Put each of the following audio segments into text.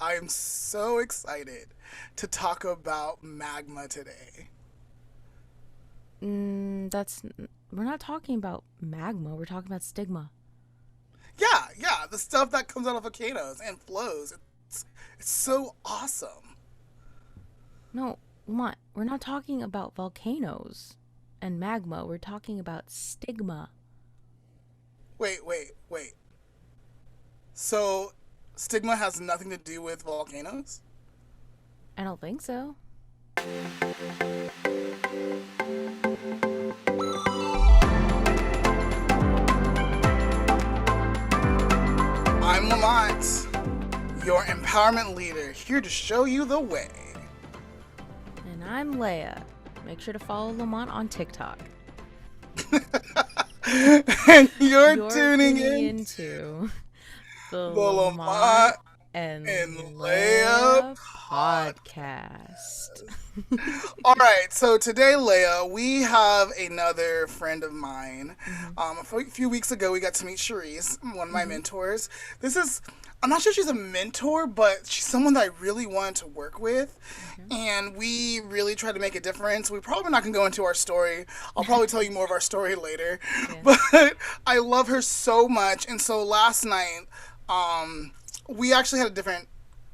I am so excited to talk about magma today. That's we're not talking about magma. We're talking about stigma. Yeah, yeah, the stuff that comes out of volcanoes and flows. It's so awesome. No, Lamont, we're not talking about volcanoes and magma. We're talking about stigma. Wait. So, stigma has nothing to do with volcanoes? I don't think so. I'm Lamont, your empowerment leader, here to show you the way. And I'm Leah. Make sure to follow Lamont on TikTok. And you're You're tuning tuning in into the the Lamont Lamont and and Leah Leah podcast. podcast. All right, so today, Leia, we have another friend of mine. Mhm, A few weeks ago, we got to meet Cherise, one of my mhm, mentors. I'm not sure she's a mentor, but she's someone that I really wanted to work with. mhm. And we really tried to make a difference. We're probably not going to go into our story. I'll probably tell you more of our story later. Yeah. But I love her so much. And so last night, um, we actually had a different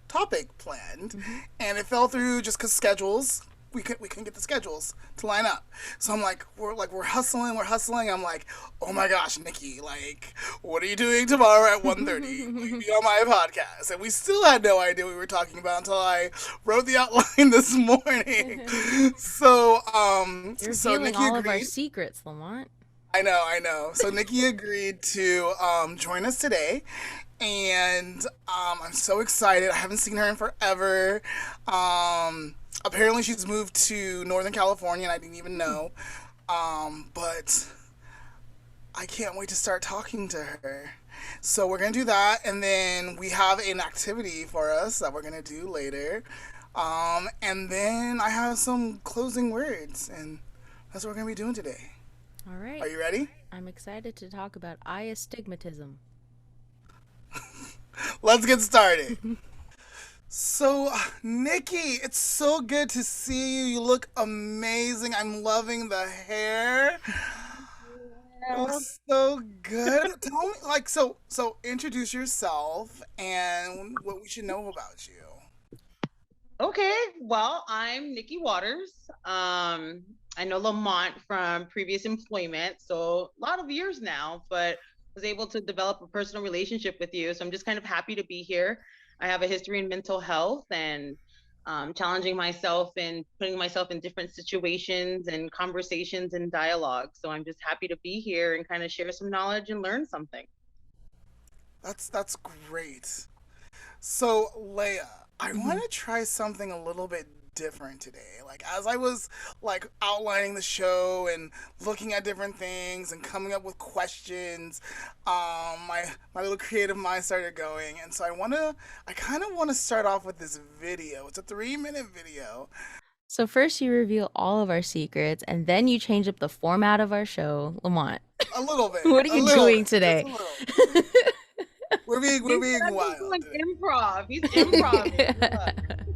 topic planned, Mhm. and it fell through just because schedules. We couldn't get the schedules to line up. So I'm like, we're hustling. I'm like, oh my gosh, Nikki, like, what are you doing tomorrow at 1:30? Will you be on my podcast? And we still had no idea what we were talking about until I wrote the outline this morning. You're So revealing Nikki all of our agreed. secrets, Lamont. I know. So Nikki agreed to join us today, and I'm so excited. I haven't seen her in forever. Apparently, she's moved to Northern California, and I didn't even Hmm. know. But I can't wait to start talking to her. So we're gonna do that, and then we have an activity for us that we're gonna do later. And then I have some closing words, and that's what we're gonna be doing today. All Are right. you ready? I'm excited to talk about astigmatism. Let's get started. So, Nikki, it's so good to see you. You look amazing. I'm loving the hair. It Well, looks so good. Tell me, like, so introduce yourself and what we should know about you. okay. Well, I'm Nikkey Watters. I know Lamont from previous employment, so a lot of years now, but was able to develop a personal relationship with you. So I'm just kind of happy to be here. I have a history in mental health and challenging myself and putting myself in different situations and conversations and dialogue. So I'm just happy to be here and kind of share some knowledge and learn something. That's great. So, Leia, I Hmm. want to try something a little bit different today. Like as I was like outlining the show and looking at different things and coming up with questions, my little creative mind started going, and so I kind of want to start off with this video. It's a 3 minute video. So first you reveal all of our secrets, and then you change up the format of our show. Lamont, what are A you little doing bit, just today? a little. We're He being said he's wild doing today. improv. He's improv. Look.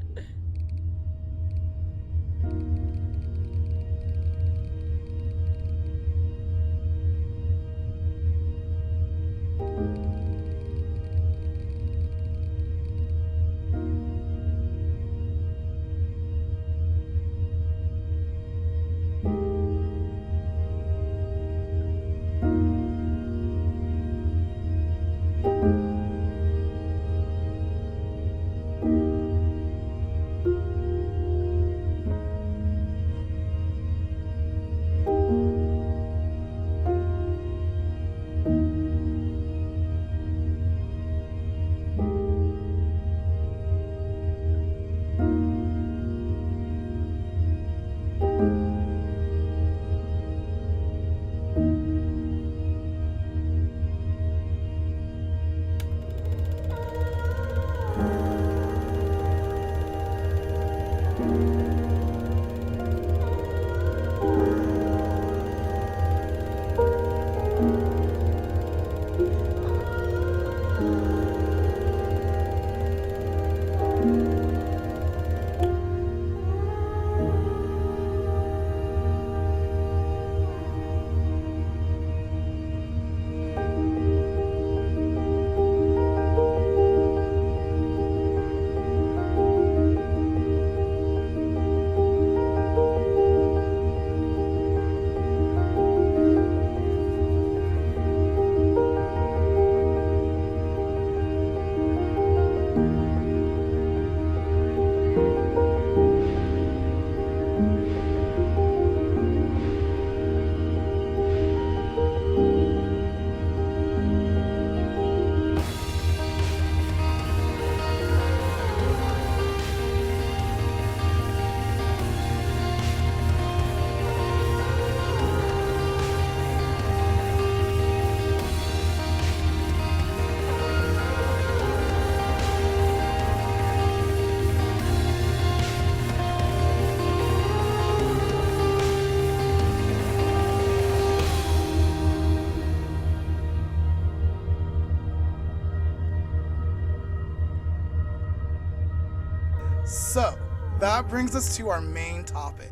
So, that brings us to our main topic.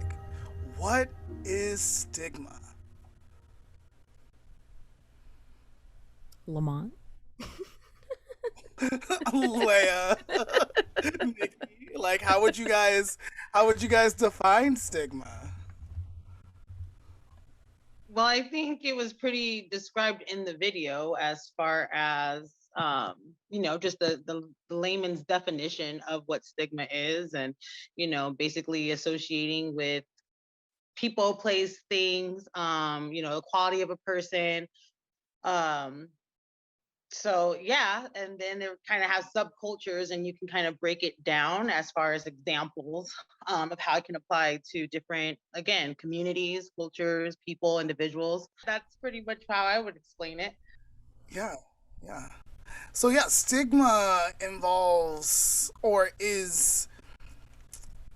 What is stigma? Lamont? Leia, Nikki, like how would you guys define stigma? Well, I think it was pretty described in the video as far as just the layman's definition of what stigma is, and basically associating with people, place, things, the quality of a person. Um, so yeah, and then there kind of has subcultures, and you can kind of break it down as far as examples of how it can apply to different, again, communities, cultures, people, individuals. That's pretty much how I would explain it. Yeah, yeah. So yeah, stigma involves or is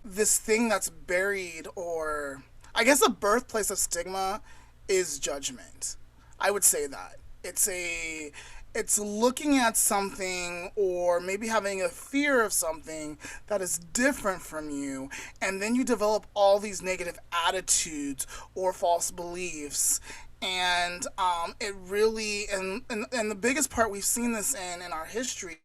this thing that's buried, or I guess the birthplace of stigma is judgment. I would say that. It's looking at something or maybe having a fear of something that is different from you, and then you develop all these negative attitudes or false beliefs. And it really and the biggest part we've seen this in our history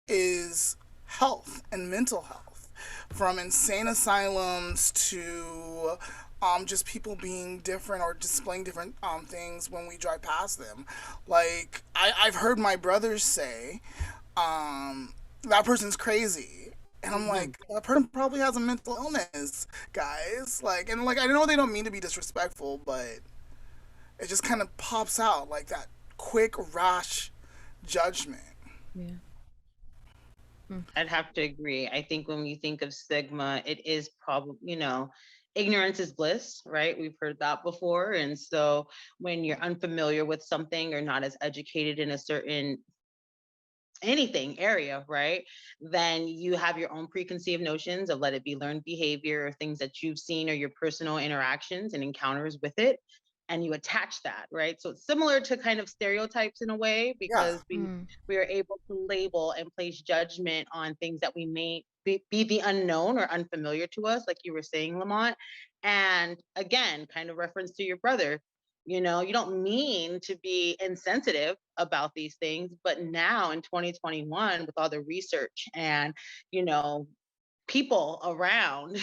is health and mental health, from insane asylums to just people being different or displaying different things when we drive past them. Like I've heard my brothers say, that person's crazy. And I'm Hmm. like, that person probably has a mental illness, guys. Like, and like, I know they don't mean to be disrespectful, but it just kind of pops out like that quick, rash judgment. Yeah. Mm. I'd have to agree. I think when you think of stigma, it is probably, ignorance is bliss, right? We've heard that before. And so when you're unfamiliar with something or not as educated in a certain anything area, right? Then you have your own preconceived notions of, let it be learned behavior or things that you've seen or your personal interactions and encounters with it. And you attach that, right? So it's similar to kind of stereotypes in a way, Yeah. because we Mm. we are able to label and place judgment on things that we may be the unknown or unfamiliar to us, like you were saying, Lamont. And again, kind of reference to your brother, you don't mean to be insensitive about these things, but now in 2021, with all the research and, you know, people around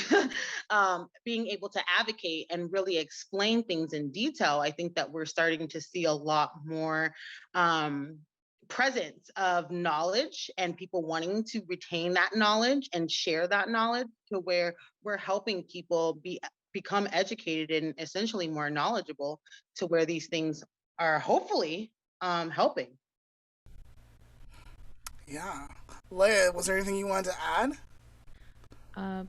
being able to advocate and really explain things in detail, I think that we're starting to see a lot more um, presence of knowledge and people wanting to retain that knowledge and share that knowledge, to where we're helping people become educated and essentially more knowledgeable, to where these things are hopefully helping. Yeah. Leia, was there anything you wanted to add? Uh,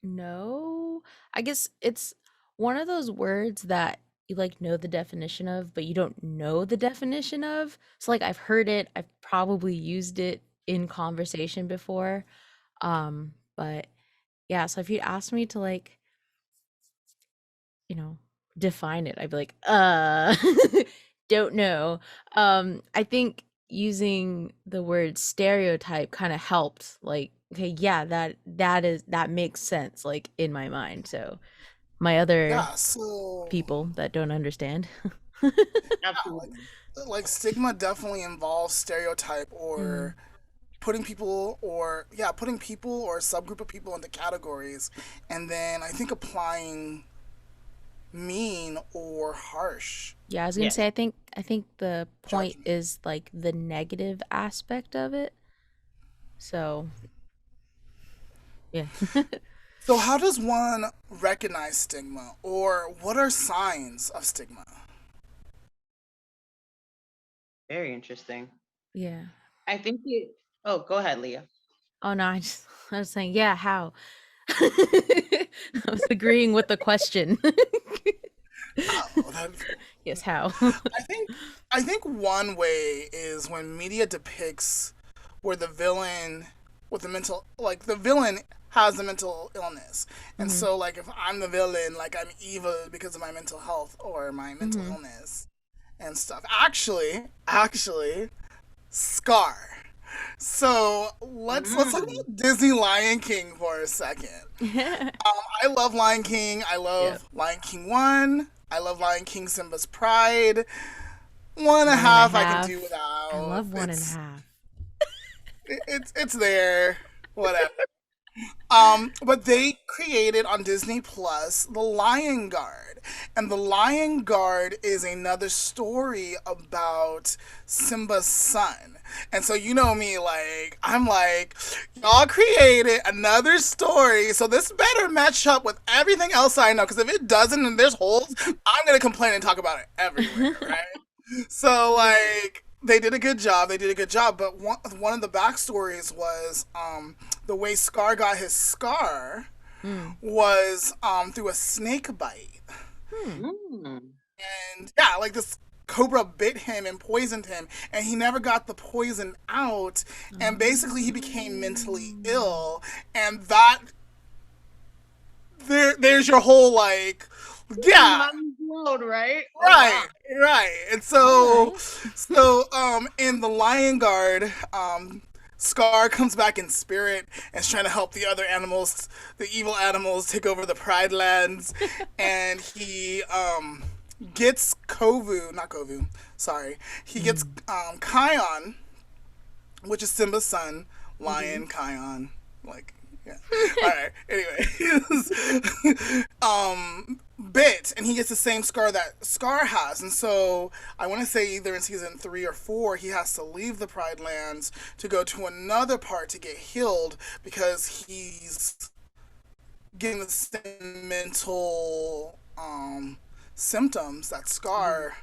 no. I guess it's one of those words that you like know the definition of, but you don't know the definition of. So like I've heard it, I've probably used it in conversation before. But yeah, so if you asked me to like, you know, define it, I'd be like, don't know. I think using the word stereotype kind of helped like okay, yeah, that makes sense, like, in my mind. So my other Yeah, so people that don't understand. like Absolutely. stigma definitely involves stereotype Mm. or putting people or a subgroup of people into categories, and then I think applying mean or harsh Yeah, I was gonna Yes. say I think the point judgment. is like the negative aspect of it. So yeah. So how does one recognize stigma, or what are signs of stigma? Very interesting. Yeah. I think you. Oh, go ahead, Leah. Oh no, I was saying, yeah, how? I was agreeing with the question. How? Yes, how? I think I think one way is when media depicts where the villain with the mental like the villain has a mental illness. And Hmm. so like if I'm the villain, like I'm evil because of my mental health or my mental Hmm. illness and stuff. Actually, Scar. So let's talk Mm. about Disney Lion King for a second. I love Lion King. I Yep. love Lion King 1. I love Lion King Simba's Pride. One and a One and a half I can do half. I without. love one and a half. It's there. Whatever. But they created on Disney Plus The Lion Guard. And The Lion Guard is another story about Simba's son. And so you know me, like, I'm like, y'all created another story, so this better match up with everything else I know. Because if it doesn't and there's holes, I'm gonna complain and talk about it everywhere, right? So like they did a good job. They did a good job. But one of the backstories was the way Scar got his scar Mm. was through a snake bite. Hmm. Mm. And yeah, like this cobra bit him and poisoned him, and he never got the poison out. And basically, he became mentally Oh. ill. And there's your whole like, yeah, Mom's Road, right? Oh wow. right, right. And All so, right. in the Lion Guard, Scar comes back in spirit and is trying to help the other animals, the evil animals, take over the Pride Lands, and he gets not Kovu, sorry, he gets Mm. Kion, which is Simba's son, Hmm. Lion Kion, like yeah. All right. Anyway, bit, and he gets the same scar that Scar has, and so I want to say either in season 3 or 4, he has to leave the Pride Lands to go to another part to get healed because he's getting the same mental symptoms that Hmm. Scar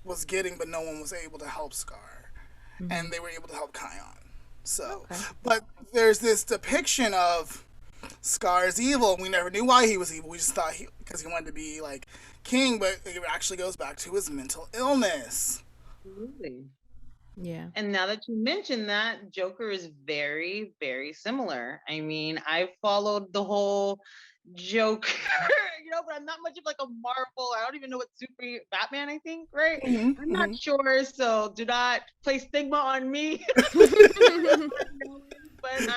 was getting, but no one was able to help Scar, Hmm. and they were able to help Kion. So, Okay. but there's this depiction of Scar is evil. We never knew why he was evil. We just thought because he wanted to be like king, but it actually goes back to his mental illness. Absolutely. Yeah. And now that you mention that, Joker is very, very similar. I mean, I followed the whole Joker, but I'm not much of like a Marvel. I don't even know what super Batman, I think, right? Hmm. I'm not Hmm. sure. So do not place stigma on me. But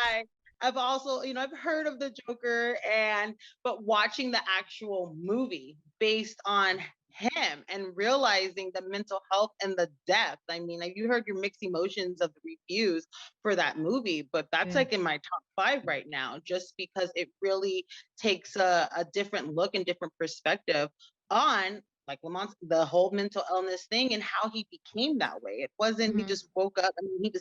I've also, I've heard of the Joker but watching the actual movie based on him and realizing the mental health and the depth. I mean, you heard your mixed emotions of the reviews for that movie, but that's Yeah. like in my top 5 right now, just because it really takes a different look and different perspective on like Lamont's the whole mental illness thing and how he became that way. It wasn't he Hmm. just woke up. I mean,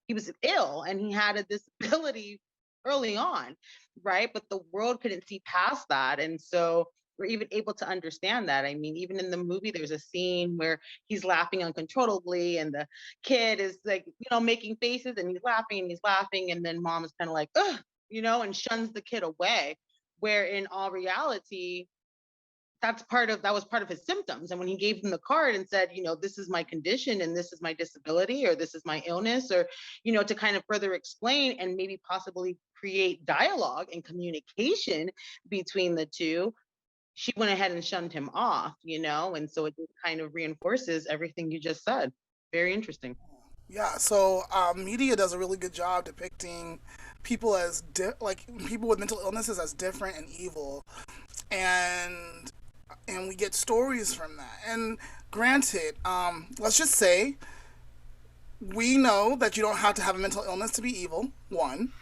he was ill and he had a disability early on, right? But the world couldn't see past that. And so we're even able to understand that. I mean, even in the movie, there's a scene where he's laughing uncontrollably, and the kid is like, making faces, and he's laughing, and then mom is kind of like, ugh, and shuns the kid away. Where in all reality, that was part of his symptoms. And when he gave him the card and said, this is my condition and this is my disability or this is my illness, or to kind of further explain and maybe possibly create dialogue and communication between the two, she went ahead and shunned him off, and so it just kind of reinforces everything you just said. Very interesting. Yeah, so media does a really good job depicting people as people with mental illnesses as different and evil, and we get stories from that. And granted, let's just say we know that you don't have to have a mental illness to be evil. One,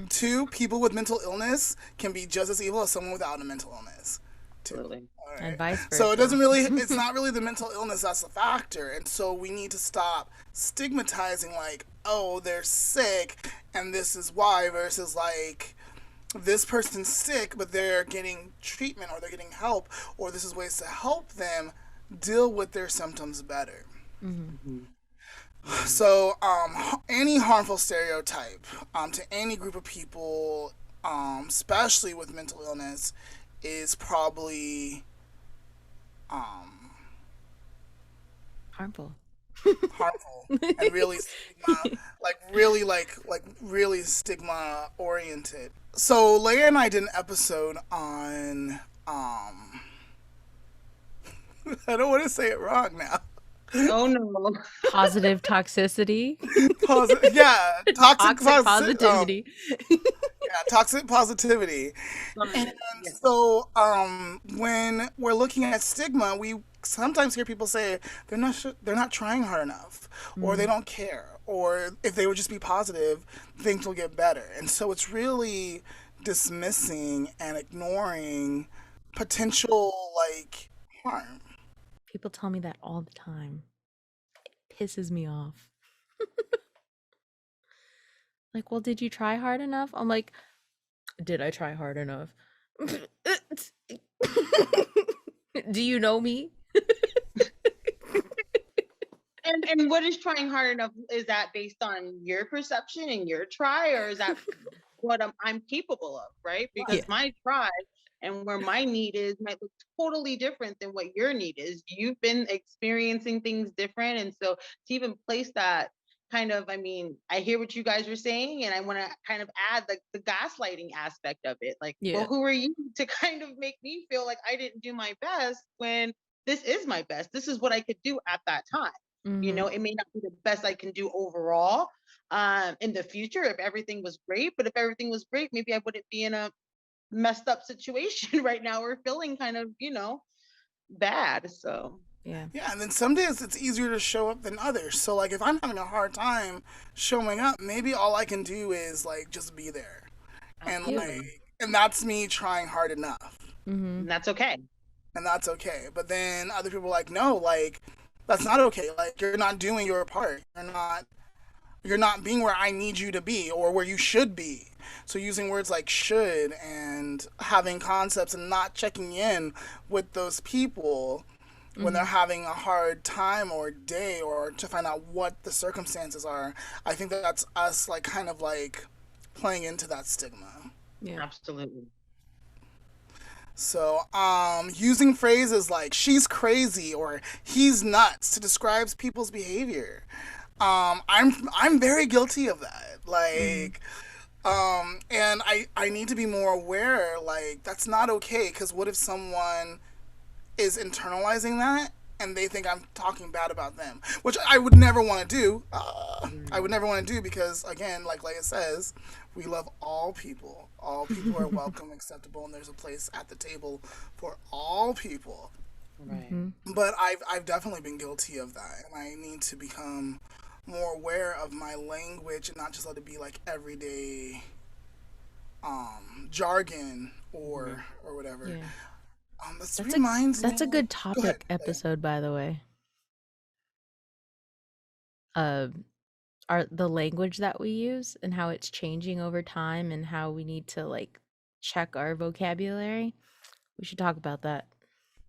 two, people with mental illness can be just as evil as someone without a mental illness. Two. Absolutely. All And right. vice versa. So it doesn't really, it's not really the mental illness that's the factor. And so we need to stop stigmatizing like, oh, they're sick and this is why, versus like, this person's sick, but they're getting treatment or they're getting help, or this is ways to help them deal with their symptoms better. So, any harmful stereotype to any group of people, especially with mental illness, is probably Harmful. harmful and really stigma, really stigma oriented. So Leah and I did an episode on I don't want to say it wrong now. Oh no. Positive toxicity. Yeah, toxic Positivity. toxic positivity. And so when we're looking at stigma, we sometimes hear people say they're not trying hard enough, or they don't care, or if they would just be positive, things will get better. And so it's really dismissing and ignoring potential like harm. People tell me that all the time. It pisses me off. Like, well, did you try hard enough? I'm like, did I try hard enough? Do you know me? And what is trying hard enough? Is that based on your perception and your try, or is that what I'm capable of, right? Because my try and where my need is might look totally different than what your need is. You've been experiencing things different. And so to even place that kind of, I mean, I hear what you guys are saying, and I want to kind of add like the gaslighting aspect of it. Like, well, who are you to kind of make me feel like I didn't do my best when this is my best? This is what I could do at that time. You know, it may not be the best I can do overall in the future if everything was great, but if everything was great, maybe I wouldn't be in a messed up situation right now. We're feeling kind of, you know, bad. So yeah, and then some days it's easier to show up than others. So like if I'm having a hard time showing up, maybe all I can do is like just be there. And like, and that's me trying hard enough. And that's okay. And that's okay. But then other people are like, no, like that's not okay. Like you're not doing your part. You're not being where I need you to be or where you should be. So using words like should and having concepts and not checking in with those people when they're having a hard time or day, or to find out what the circumstances are, I think that's us like kind of like playing into that stigma. Yeah, absolutely. So using phrases like she's crazy or he's nuts to describe people's behavior. I'm very guilty of that. Like and I need to be more aware, like that's not okay, because what if someone is internalizing that and they think I'm talking bad about them, which I would never want to do. I would never want to do, because again, like Leah says, we love all people. All people are welcome, acceptable, and there's a place at the table for all people. Right. But I've definitely been guilty of that, and I need to become more aware of my language and not just let it be like everyday jargon or whatever. Yeah. That's a good topic episode, by the way. Are the language that we use and how it's changing over time and how we need to like check our vocabulary. We should talk about that.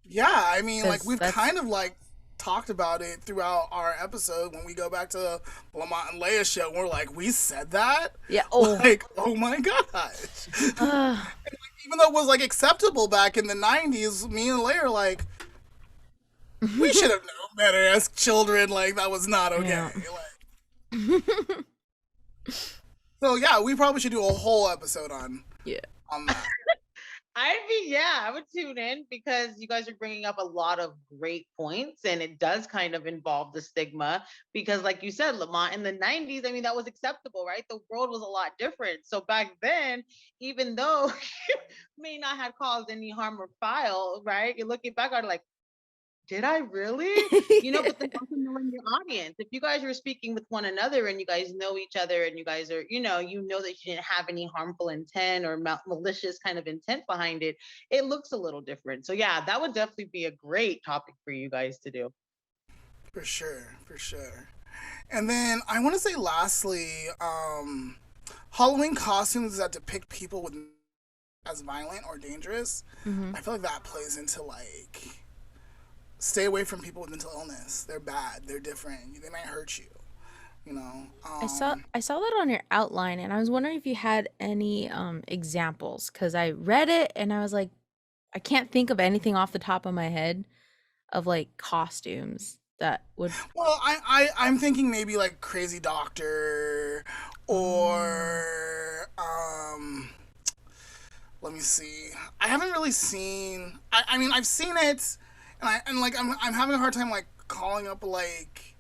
Yeah, I mean, like we've kind of like talked about it throughout our episode. When we go back to Lamont and Leah show, we're like, we said that? Yeah. Like, oh my gosh. And, like, even though it was like acceptable back in the 90s, me and Leah are like, we should have known better as children. Like, that was not okay. Yeah. Like, so yeah, we probably should do a whole episode on that. I would tune in because you guys are bringing up a lot of great points, and it does kind of involve the stigma because, like you said, Lamont, in the 90s, I mean, that was acceptable, right? The world was a lot different. So back then, even though you may not have caused any harm or foul, right? You're looking back on it like, did I really? But then also knowing your audience. If you guys are speaking with one another and you guys know each other and you guys are, that you didn't have any harmful intent or malicious kind of intent behind it, it looks a little different. So yeah, that would definitely be a great topic for you guys to do. For sure, for sure. And then I want to say, lastly, Halloween costumes that depict people with as violent or dangerous. Hmm. I feel like that plays into like stay away from people with mental illness. They're bad. They're different. They might hurt you. You know. I saw that on your outline, and I was wondering if you had any examples, because I read it and I was like, I can't think of anything off the top of my head of like costumes that would. Well, I'm thinking maybe like Crazy Doctor Oh. or let me see. I haven't really seen. I mean, I've seen it, and like I'm having a hard time like calling up like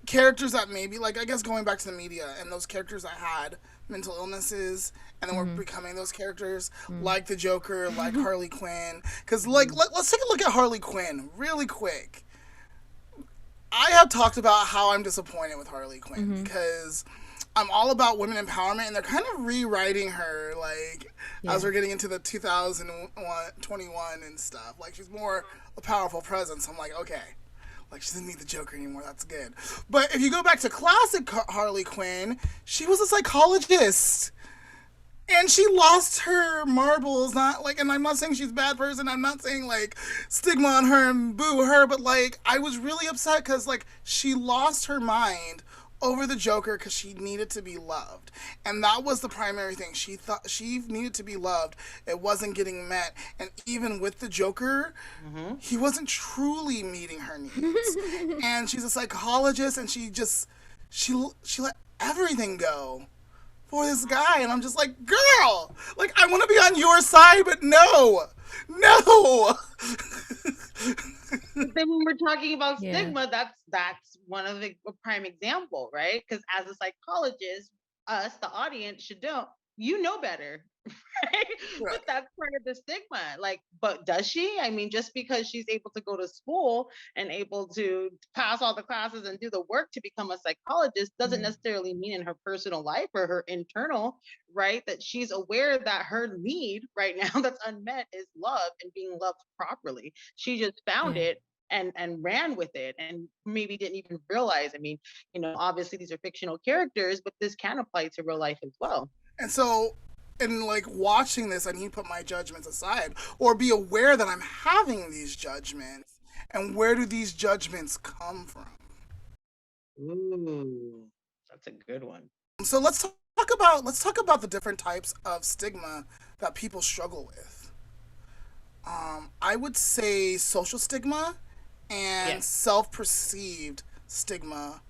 characters that maybe like I guess going back to the media and those characters that had mental illnesses and then were Mm-hmm. becoming those characters Mm. like the Joker, like Harley Quinn. Because like let's take a look at Harley Quinn really quick. I have talked about how I'm disappointed with Harley Quinn Mm-hmm. because I'm all about women empowerment, and they're kind of rewriting her, like, as Yeah. we're getting into the 2021 and stuff. Like, she's more a powerful presence. I'm like, okay. Like, she doesn't need the Joker anymore. That's good. But if you go back to classic Harley Quinn, she was a psychologist. And she lost her marbles, not like, and I'm not saying she's a bad person. I'm not saying like stigma on her and boo her, but like, I was really upset because like she lost her mind over the Joker because she needed to be loved. And that was the primary thing. She thought she needed to be loved. It wasn't getting met. And even with the Joker, Hmm. he wasn't truly meeting her needs. And she's a psychologist, and she let everything go for this guy, and I'm just like, girl, like I want to be on your side, but no, no. But then when we're talking about Yeah. stigma, that's one of the a prime example, right? Because as a psychologist, us, the audience, should know better, right? But Right. that's part of the stigma. Like, but does she? I mean, just because she's able to go to school and able to pass all the classes and do the work to become a psychologist doesn't Mm. necessarily mean in her personal life or her internal, right? That she's aware that her need right now that's unmet is love and being loved properly. She just found Yeah. it and ran with it and maybe didn't even realize. I mean, obviously these are fictional characters, but this can apply to real life as well. And so, in like watching this, I need to put my judgments aside or be aware that I'm having these judgments, and where do these judgments come from? Ooh, that's a good one. So let's talk about the different types of stigma that people struggle with. I would say social stigma Yeah. and self-perceived stigma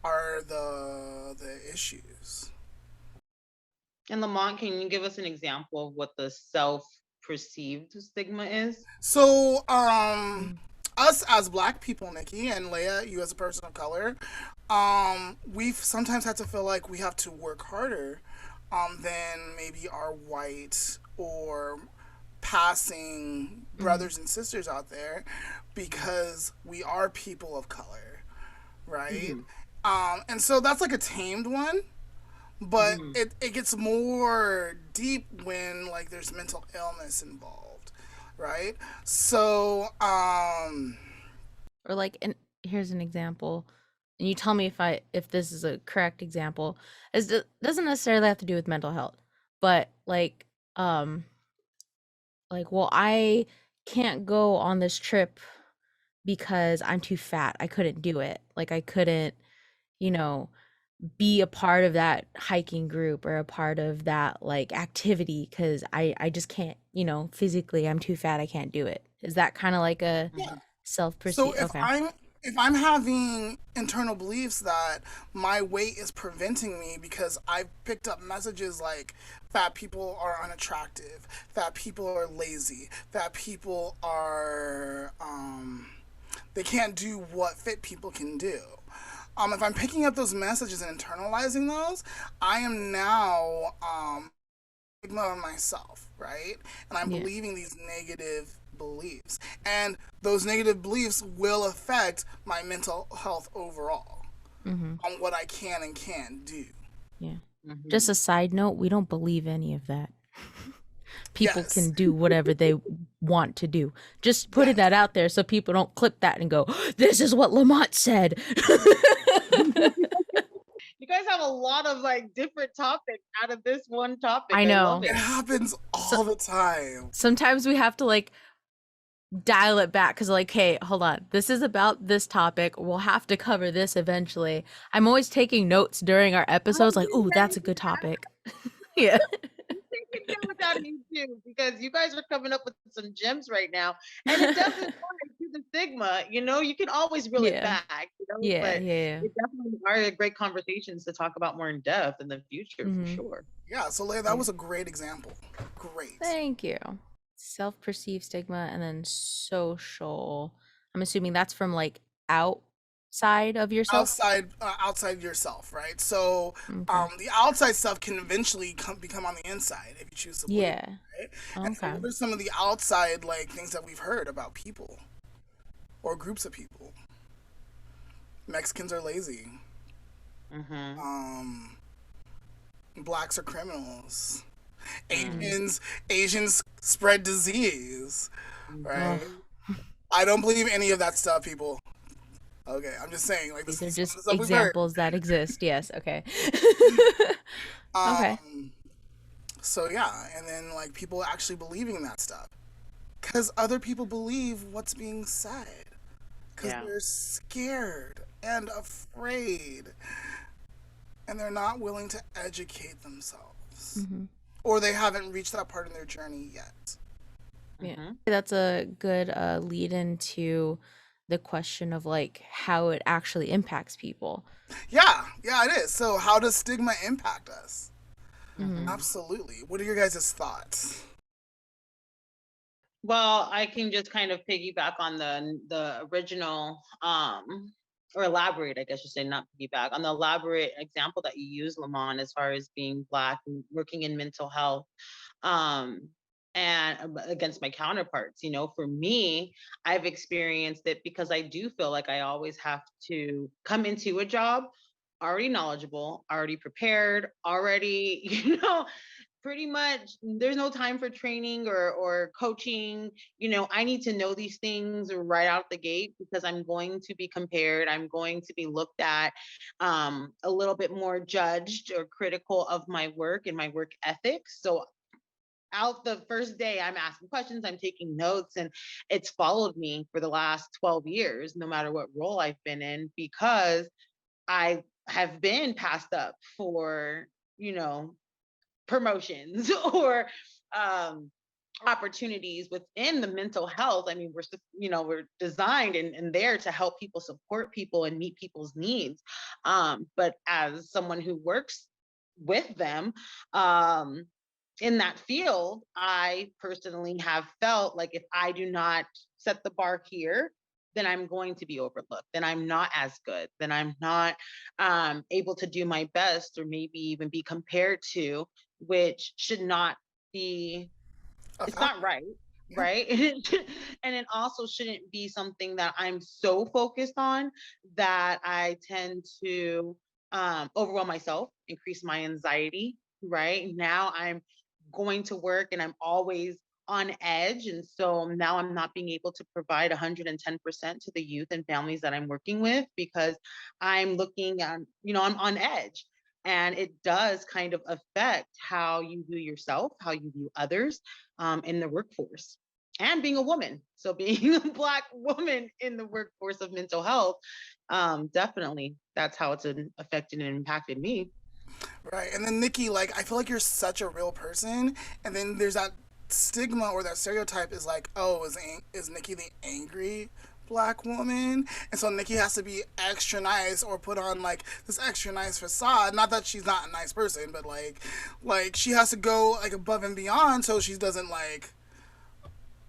are the issues. And Lamont, can you give us an example of what the self-perceived stigma is? So, Mm. us as Black people, Nikki and Leah, you as a person of color, we've sometimes had to feel like we have to work harder, than maybe our white or passing Mm. brothers and sisters out there, because we are people of color, right? Hmm. And so that's like a tamed one, but Hmm. it gets more deep when like there's mental illness involved, right? So Or like, and here's an example, and you tell me if this is a correct example. It doesn't necessarily have to do with mental health, but um well, I can't go on this trip because I'm too fat. I couldn't do it. Like, I couldn't, you know, be a part of that hiking group or a part of that like activity because I just can't, physically I'm too fat. I can't do it. Is that kind of like a Hmm. so self-perceive? if Okay. I'm if I'm having internal beliefs that my weight is preventing me because I've picked up messages like fat people are unattractive, fat people are lazy, fat people are they can't do what fit people can do. If I'm picking up those messages and internalizing those, I am now stigma on myself, right? And I'm Yeah. believing these negative beliefs. And those negative beliefs will affect my mental health overall Mm-hmm. on what I can and can't do. Yeah. Just a Mhm. side note, we don't believe any of that. People Yes, can do whatever they want to do. Just putting yes. that out there so people don't clip that and go, "This is what Lamont said." You guys have a lot of like different topics out of this one topic. I I love know. It it. happens So all the time. sometimes we have to like dial it back because like, hey, hold on, this is about this topic, we'll have to cover this eventually. I'm always taking notes during our I was episodes like, just ooh, that's a saying good topic. Yeah. I'm taking notes out of you too, because you guys are coming up with some gems right now. And it does apply to the stigma. You can always reel it Yeah. back, Yeah. but Yeah. it definitely are great conversations to talk about more in depth in the future for Mm-hmm. sure. Yeah, so Leia, that Yeah. was a great example. Great. Thank you. Self-perceived stigma and then social. I'm assuming that's from like outside of yourself. Outside yourself, right? So Okay. the outside stuff can eventually become on the inside if you choose to believe Yeah. it, right? And so Okay. what are some of the outside like things that we've heard about people or groups of people? Mexicans are lazy. Mm-hmm. Um, blacks are criminals. Mm. Asians spread disease, Oh, right? I don't believe any of that stuff, people. Okay, I'm just saying, like, these this are is some of just the stuff we've heard. examples that exist. Yes. Okay. Okay. Um, so yeah, and then like people actually believing that stuff because other people believe what's being said because Yeah. they're scared and afraid and they're not willing to educate themselves Hmm. or they haven't reached that part in their journey yet. Yeah. Mm-hmm. That's a good lead into the question of like how it actually impacts people. Yeah, yeah, it is. So how does stigma impact us? Hmm. Mm-hmm. Absolutely. What are your guys' thoughts? Well, I can just kind of piggyback on the original, or elaborate, I guess you say, not piggyback, on the elaborate example that you use, Lamont, as far as being Black and working in mental health, um, and against my counterparts. For me, I've experienced it because I do feel like I always have to come into a job already knowledgeable, already prepared, already, pretty much there's no time for training or coaching. I need to know these things right out the gate because I'm going to be compared, I'm going to be looked at, a little bit more judged or critical of my work and my work ethics. So out the first day, I'm asking questions, I'm taking notes, and it's followed me for the last 12 years, no matter what role I've been in, because I have been passed up for, promotions or um, opportunities within the mental health. I mean, we're designed and there to help people, support people, and meet people's needs. But as someone who works with them, um, in that field, I personally have felt like if I do not set the bar here, then I'm going to be overlooked. Then I'm not as good. Then I'm not able to do my best, or maybe even be compared to, which should not be. A It's fact. not right, Yeah. right? And it also shouldn't be something that I'm so focused on that I tend to overwhelm myself, increase my anxiety. Right now, I'm going to work and I'm always on edge. And so now I'm not being able to provide 110% to the youth and families that I'm working with because I'm looking at, I'm on edge. And it does kind of affect how you view yourself, how you view others, in the workforce, and being a woman. So being a Black woman in the workforce of mental health, definitely that's how it's affected and impacted me. Right. And then Nikki, like, I feel like you're such a real person. And then there's that stigma or that stereotype is like, oh, is Nikki the angry Black woman, and so Nikki has to be extra nice or put on like this extra nice facade. Not that she's not a nice person, but like she has to go like above and beyond so she doesn't like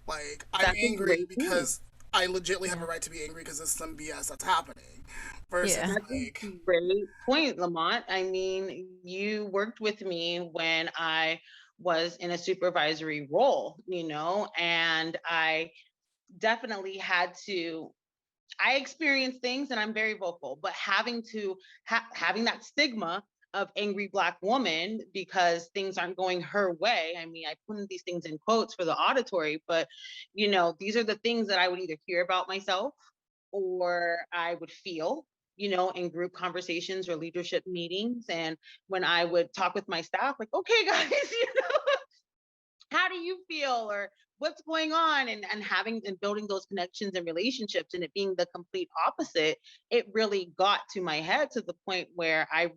I'm That's a angry great point. because I legitly have a Yeah. right to be angry because there's some BS that's happening versus Yeah. That's like a great point, Lamont. I mean, you worked with me when I was in a supervisory role, and I definitely had to. I experience things, and I'm very vocal, but having that stigma of angry Black woman because things aren't going her way. I mean, I put these things in quotes for the auditory, but these are the things that I would either hear about myself or I would feel, in group conversations or leadership meetings. And when I would talk with my staff, like, okay, guys, how do you feel? Or what's going on? And having and building those connections and relationships and it being the complete opposite, it really got to my head to the point where I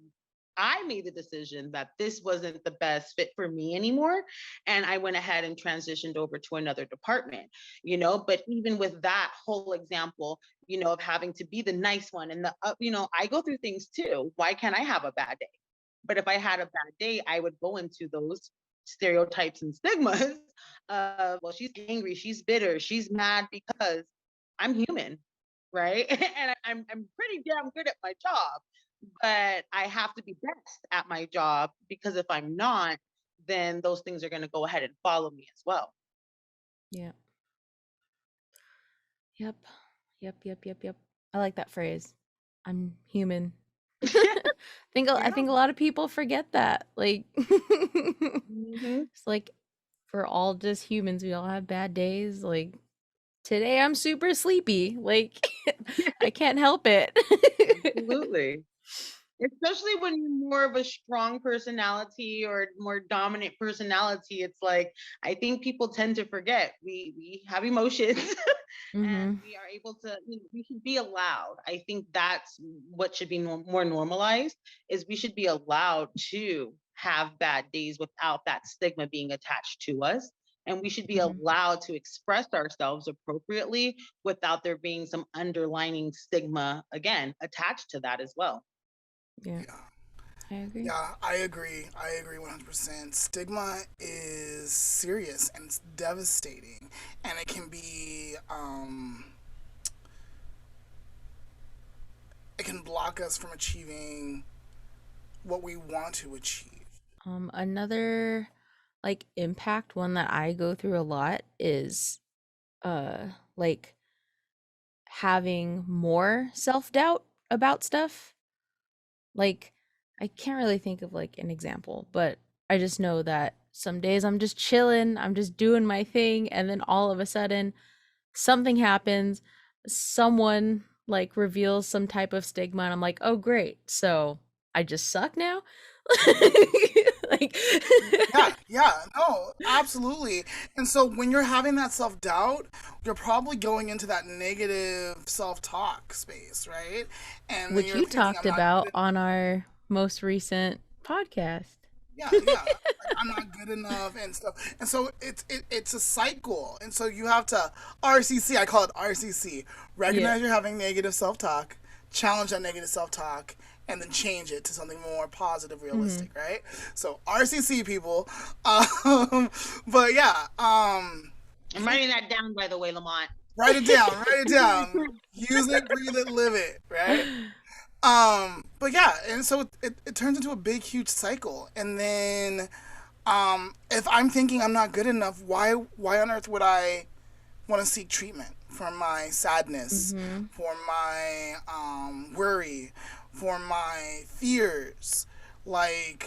made the decision that this wasn't the best fit for me anymore. And I went ahead and transitioned over to another department, But even with that whole example, of having to be the nice one and I go through things too. Why can't I have a bad day? But if I had a bad day, I would go into those stereotypes and stigmas of, well, she's angry, she's bitter, she's mad because I'm human, right? And I'm pretty damn good at my job, but I have to be best at my job because if I'm not, then those things are going to go ahead and follow me as well. Yeah. Yep. Yep. I like that phrase. I'm human. I Yeah. think a lot of people forget that. Like Hmm. it's like we're all just humans. We all have bad days. Like today I'm super sleepy. Like I can't help it. Absolutely. Especially when you're more of a strong personality or more dominant personality, it's like I think people tend to forget we have emotions and Mhm. we are able to we should be allowed. I think that's what should be more normalized is we should be allowed to have bad days without that stigma being attached to us. And we should be Mhm. allowed to express ourselves appropriately without there being some underlining stigma again attached to that as well. Yeah, yeah. I agree. Yeah, I agree. I agree 100%. Stigma is serious and it's devastating, and it can block us from achieving what we want to achieve. Another like impact one that I go through a lot is uh like having more self-doubt about stuff. Like I can't really think of like an example, but I just know that some days I'm just chilling, I'm just doing my thing, and then all of a sudden something happens, someone like reveals some type of stigma, and I'm like, oh great, so I just suck now. Like Yeah, yeah, no, absolutely. And so when you're having that self doubt, you're probably going into that negative self talk space, right? And then which you're you thinking, talked I'm not about good. on our most recent podcast. Yeah, yeah. Like I'm not good enough and stuff. And so it's a cycle. And so you have to RCC, I call it RCC. Yeah. Recognize you're having negative self-talk, challenge that negative self-talk, and then change it to something more positive, Mhm. realistic, right? So RCC people. Um but yeah, I'm writing that down, by the way, Lamont. write it down. Use it, breathe it, live it, right? But yeah, and so it turns into a big, huge cycle. And then, if I'm thinking I'm not good enough, why on earth would I want to seek treatment for my sadness, Mhm. for my worry, for my fears? Like,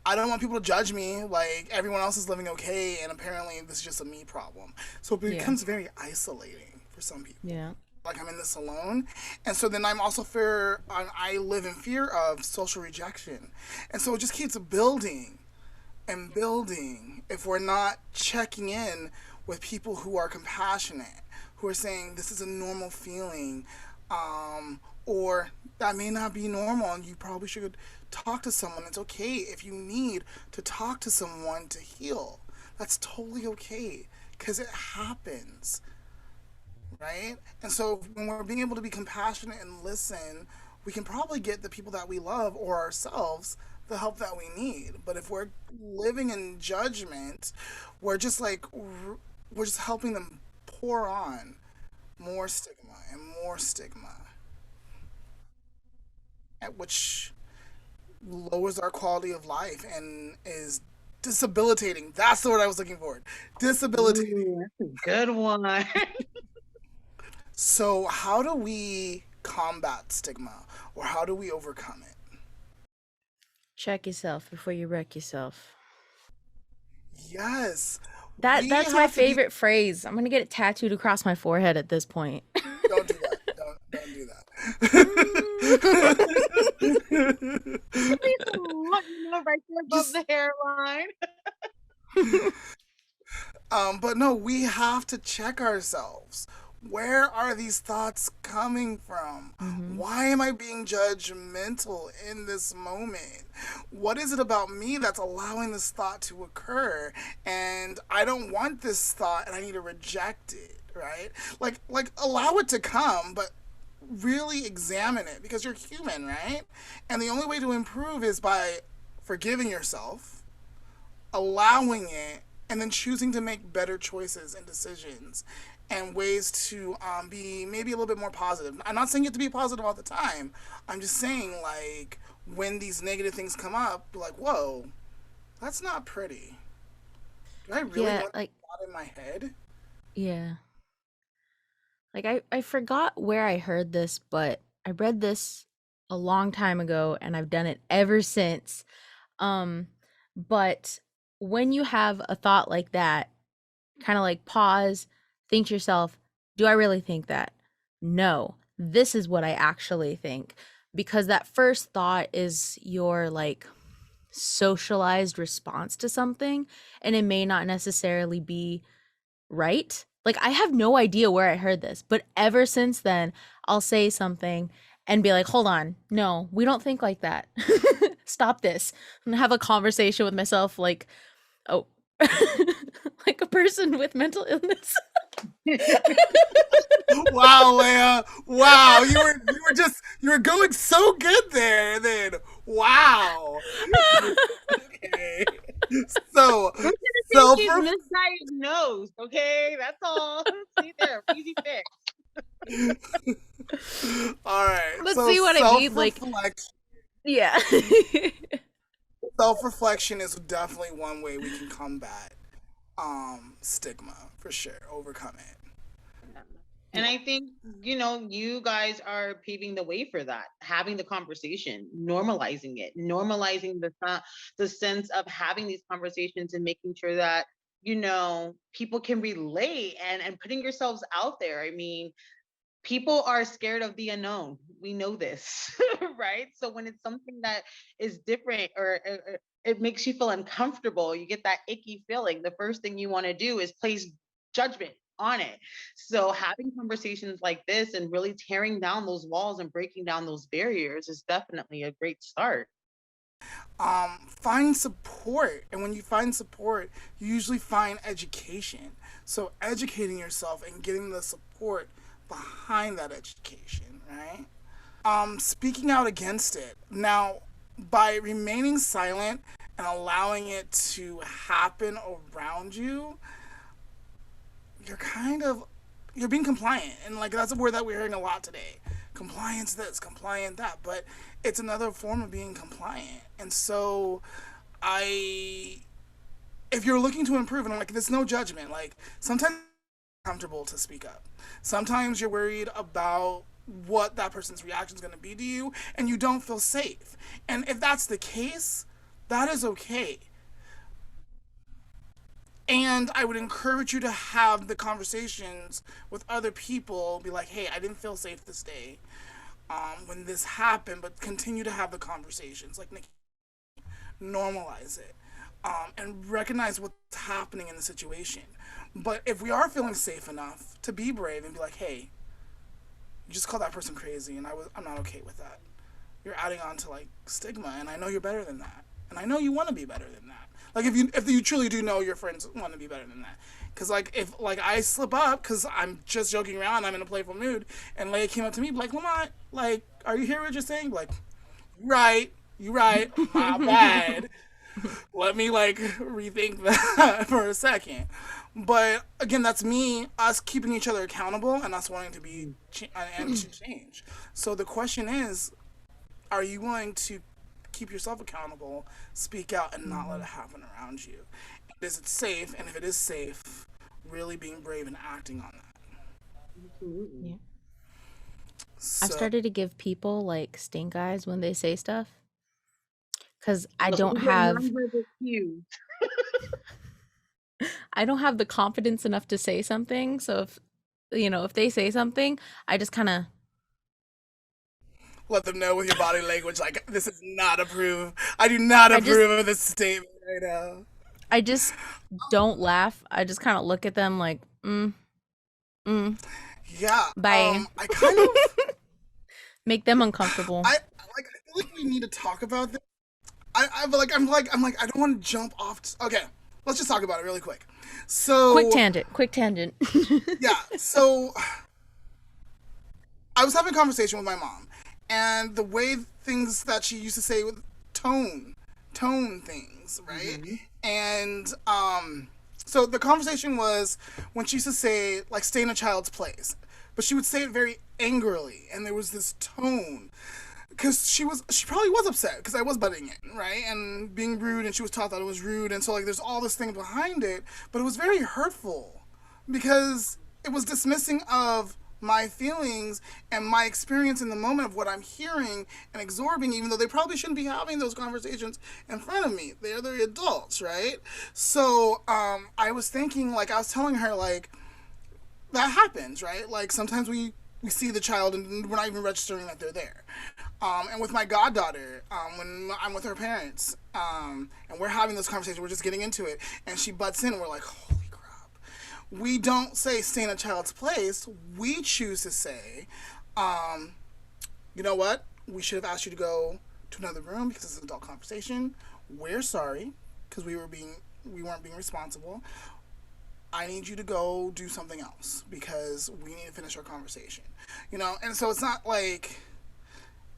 I don't want people to judge me. Like everyone else is living okay, and apparently this is just a me problem. So it Yeah. becomes very isolating for some people. Yeah. Like I'm in this alone, and so then I'm also fear. I live in fear of social rejection, and so it just keeps building and building if we're not checking in with people who are compassionate, who are saying this is a normal feeling, or that may not be normal, and you probably should talk to someone. It's okay if you need to talk to someone to heal. That's totally okay because it happens. right? And so when we're being able to be compassionate and listen, we can probably get the people that we love or ourselves the help that we need. But if we're living in judgment, we're just like we're just helping them pour on more stigma and more stigma, at which lowers our quality of life and is disabilitating. That's the word I was looking for. Disabilitating. Ooh, that's a good one. So, how do we combat stigma or how do we overcome it? Check yourself before you wreck yourself. Yes. That We that's my have to be favorite phrase. I'm gonna get it tattooed across my forehead at this point. don't do that. Don't do Please, that. right there above Just the hairline. but no, we have to check ourselves. Where are these thoughts coming from? Hmm. Why am I being judgmental in this moment? What is it about me that's allowing this thought to occur? And I don't want this thought and I need to reject it, right? Like allow it to come, but really examine it because you're human, right? And the only way to improve is by forgiving yourself, allowing it, and then choosing to make better choices and decisions and ways to be maybe a little bit more positive. I'm not saying you have to be positive all the time. I'm just saying, like, when these negative things come up, be like, whoa, that's not pretty. Do I really Yeah, want like that in my head? yeah. Like I forgot where I heard this, but I read this a long time ago and I've done it ever since. Um, but when you have a thought like that, kind of like pause, think to yourself, do I really think that? No, this is what I actually think. Because that first thought is your like socialized response to something, and it may not necessarily be right. Like I have no idea where I heard this, but ever since then, I'll say something and be like, hold on, no, we don't think like that. Stop this. And have a conversation with myself like, oh, like a person with mental illness. Wow, Leia. Wow, you were just you were going so good there. And then wow. Okay. So We're gonna say self she's misdiagnosed, okay? That's all. See there, easy fix. all right. Let's So see what I mean. Like, yeah. self reflection is definitely one way we can combat stigma for sure. Overcome it. Yeah. And Yeah. I think, you guys are paving the way for that, having the conversation, normalizing it, normalizing the sense of having these conversations and making sure that, people can relate and putting yourselves out there. I mean, people are scared of the unknown. We know this, right? So when it's something that is different or it makes you feel uncomfortable, you get that icky feeling. The first thing you want to do is place judgment on it. So having conversations like this and really tearing down those walls and breaking down those barriers is definitely a great start. Find support, and when you find support you usually find education, so educating yourself and getting the support behind that education, right? Speaking out against it now, by remaining silent and allowing it to happen around you, you're kind of you're being compliant, and like that's a word that we're hearing a lot today. Compliance this, compliant that, but it's another form of being compliant. And so I if you're looking to improve, and I'm like, there's no judgment, like sometimes it's comfortable to speak up, sometimes you're worried about what that person's reaction is going to be to you and you don't feel safe, and if that's the case, that is okay. And I would encourage you to have the conversations with other people. Be like, hey, I didn't feel safe this day when this happened, but continue to have the conversations. Like, Nikki, normalize it and recognize what's happening in the situation. But if we are feeling safe enough to be brave and be like, hey, you just called that person crazy, and I'm not okay with that. You're adding on to like stigma, and I know you're better than that, and I know you want to be better than that. Like if you truly do know your friends want to be better than that. Cause like if like I slip up, cause I'm just joking around, I'm in a playful mood, and Leia came up to me like, Lamont, like, are you hearing what you're saying? Like, right, you right, my bad. Let me like rethink that for a second. But again, that's me, us keeping each other accountable, and us wanting to be and to change. So the question is, are you willing to keep yourself accountable, speak out, and not let it happen around you? Is it safe? And if it is safe, really being brave and acting on that. Absolutely. Yeah. I've So started to give people like stink eyes when they say stuff because I Those don't are have nonverbal cues. I don't have the confidence enough to say something. So if if they say something, I just kind of let them know with your body language, like, this is not approved. I do not I just approve of this statement right now. I just don't laugh. I just kind of look at them like, mm, Yeah. bye. I kind of Make them uncomfortable. I feel like we need to talk about this. I'm like I don't want to jump off. Okay, let's just talk about it really quick. Quick So tangent. Quick tangent. yeah, so I was having a conversation with my mom, and the way things that she used to say with tone things, right? Mm-hmm. And so the conversation was when she used to say like stay in a child's place, but she would say it very angrily, and there was this tone because she probably was upset because I was butting in, right, and being rude, and she was taught that it was rude, and so like there's all this thing behind it, but it was very hurtful because it was dismissing of my feelings and my experience in the moment of what I'm hearing and absorbing, even though they probably shouldn't be having those conversations in front of me. They're the adults, right? So I was thinking, like, I was telling her, like, that happens, right? Like sometimes we see the child and we're not even registering that they're there. And with my goddaughter, when I'm with her parents, and we're having this conversation, we're just getting into it, and she butts in, and we're like, holy crap. We don't say stay in a child's place. We choose to say, you know what? We should have asked you to go to another room because it's an adult conversation. We're sorry because we weren't being responsible. I need you to go do something else because we need to finish our conversation. And so it's not like,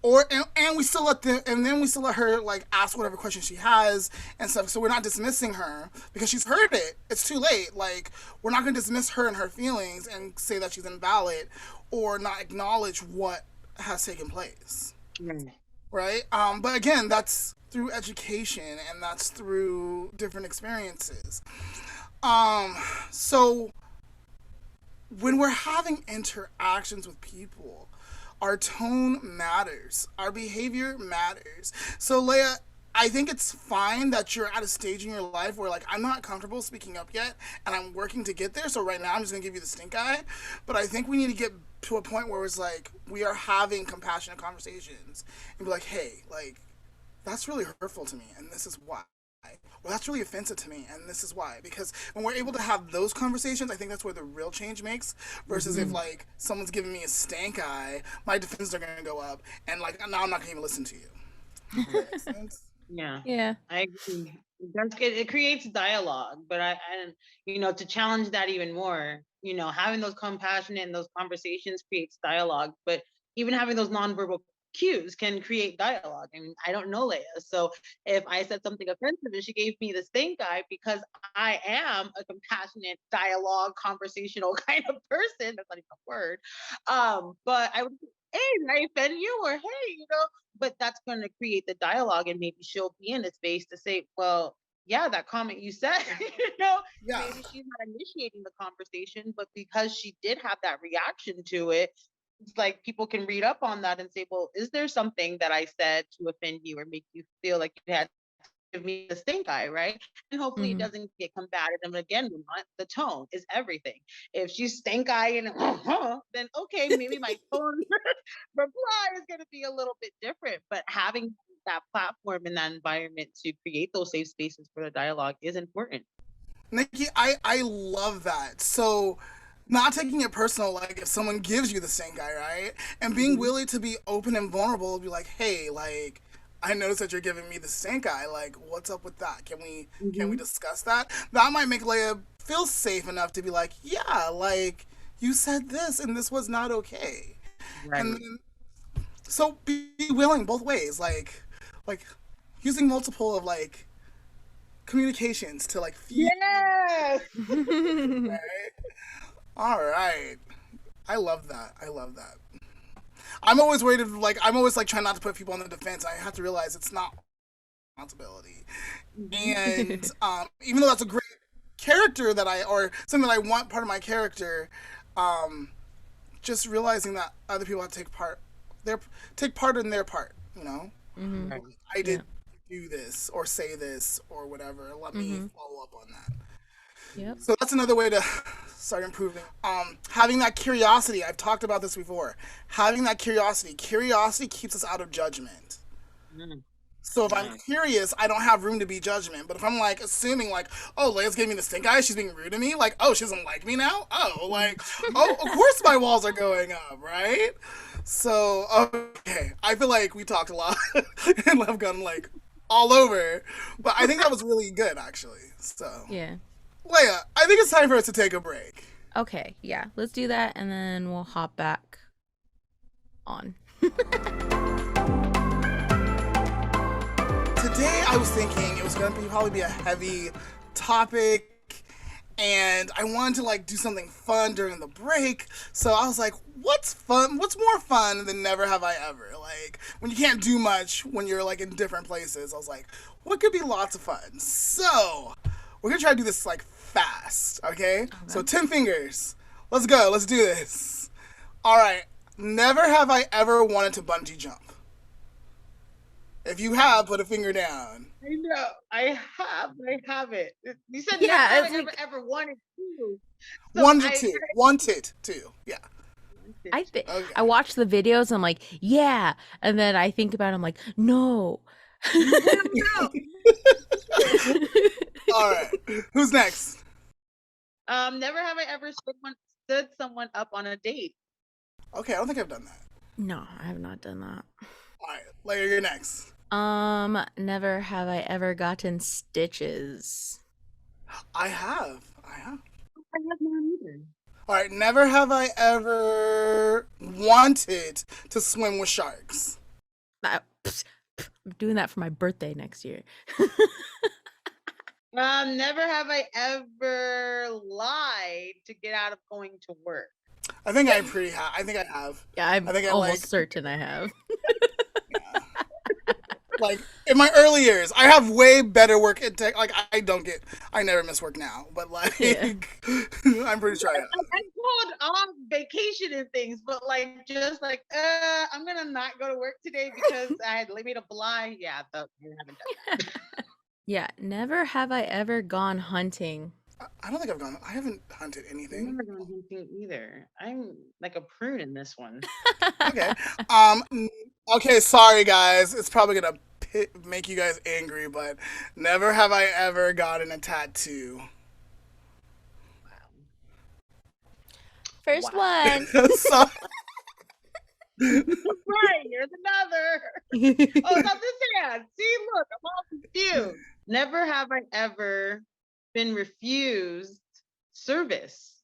and we still let then we still let her like ask whatever question she has and stuff. So we're not dismissing her because she's heard it. It's too late. Like, we're not going to dismiss her and her feelings and say that she's invalid or not acknowledge what has taken place. Right. Right? But again, that's through education and that's through different experiences. So when we're having interactions with people, our tone matters. Our behavior matters. So Leia, I think it's fine that you're at a stage in your life where like I'm not comfortable speaking up yet and I'm working to get there. So right now I'm just gonna give you the stink eye. But I think we need to get to a point where it's like we are having compassionate conversations and be like, hey, like that's really hurtful to me and this is why. Well, that's really offensive to me, and this is why. Because when we're able to have those conversations, I think that's where the real change makes. Versus if like someone's giving me a stank eye, my defenses are gonna go up, and like now I'm not gonna even listen to you. Does that make sense? Yeah, Yeah. I agree. It creates dialogue, but and to challenge that even more, having those compassionate and those conversations creates dialogue, but even having those nonverbal cues can create dialogue. I mean, I don't know Leia, so if I said something offensive and she gave me the stink eye because I am a compassionate dialogue conversational kind of person, that's not even a word, but I would say, hey, did I offend you? Or hey, but that's going to create the dialogue, and maybe she'll be in a space to say, well, yeah, that comment you said, Yeah. maybe she's not initiating the conversation, but because she did have that reaction to it, it's like people can read up on that and say, well, is there something that I said to offend you or make you feel like you had to give me the stink eye, right? And hopefully it Hmm. doesn't get combated. And again, the tone is everything. If she's stink eye and then okay, maybe my tone reply is going to be a little bit different. But having that platform and that environment to create those safe spaces for the dialogue is important. Nikki, I love that. So, not taking it personal, like if someone gives you the stink eye, right? And being Mhm. willing to be open and vulnerable, be like, hey, like, I noticed that you're giving me the stink eye. Like, what's up with that? Can we Mhm. discuss that? That might make Leia feel safe enough to be like, yeah, like you said this and this was not okay. And Right. then, so be willing both ways, like using multiple of like communications to like feel. Yes. Right? All right. I love that. I love that. I'm always worried of like I'm always like trying not to put people on the defense. I have to realize it's not responsibility. And even though that's a great character that I or something that I want part of my character, um, just realizing that other people have to take part in their part. You know, Hmm. Right. I Yeah. did do this or say this or whatever. Let me Hmm. follow up on that. Yep. So that's another way to start improving. Having that curiosity. I've talked about this before. Having that curiosity. Curiosity keeps us out of judgment. Mm. So if I'm Nice. curious, I don't have room to be judgment. But if I'm like assuming like, oh, Leia's giving me the stink eye, she's being rude to me, like, oh, she doesn't like me now? Oh, like, oh, of course my walls are going up, right? So, okay. I feel like we talked a lot and I've gone like all over. But I think that was really good actually. So Yeah. Leia, I think it's time for us to take a break. Okay. Yeah. Let's do that, and then we'll hop back on. Today I was thinking it was going to probably be a heavy topic and I wanted to like do something fun during the break. So I was like, what's fun? What's more fun than never have I ever? Like when you can't do much when you're like in different places. I was like, what could be lots of fun? So we're going to try to do this like fast, okay? So Okay. 10 fingers. Let's go. Let's do this. All right. Never have I ever wanted to bungee jump. If you have, put a finger down. I know. I have it. You said never Yeah. have It's I ever like ever wanted to. So One to I two. Wanted to. Yeah. wanted I to. think I Okay. watch the videos. I'm like, yeah, and then I think about it, I'm like, no. No. All right. Who's next? Never have I ever stood someone up on a date. Okay, I don't think I've done that. No, I have not done that. All right, Leia, you're next. Never have I ever gotten stitches. I have. I have. I have none either. All right. Never have I ever wanted to swim with sharks. I'm doing that for my birthday next year. Never have I ever lied to get out of going to work. I think I pretty have. I think I have. Yeah, I'm I think I almost certain I have. like in my early years, I have way better work ethic. Like I never miss work now, but like Yeah. I'm pretty sure I have. I called off vacation and things, but like just like I'm gonna not go to work today because I had made a lie. Yeah, you haven't done that. Yeah, never have I ever gone hunting. I don't think I've gone. I haven't hunted I've anything. never gone hunting either. I'm like a prune in this one. Okay. Um. Okay. Sorry, guys. It's probably gonna make you guys angry, but never have I ever gotten a tattoo. First Wow. one. So, Right, here's another. Oh, it's on this hand. See, look, I'm all confused. Never have I ever been refused service,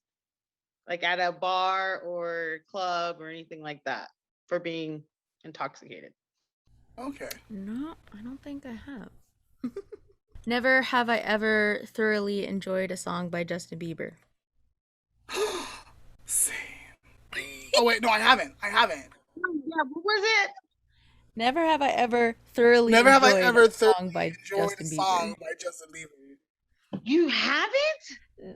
like at a bar or club or anything like that, for being intoxicated. okay. No, I don't think I have. Never have I ever thoroughly enjoyed a song by Justin Bieber. Same. Oh wait, no, I haven't. I haven't. Oh, yeah, what was it? Never have I ever thoroughly Never have I enjoyed ever a song thoroughly by enjoyed Justin a Bieber. song by Justin Bieber. You haven't?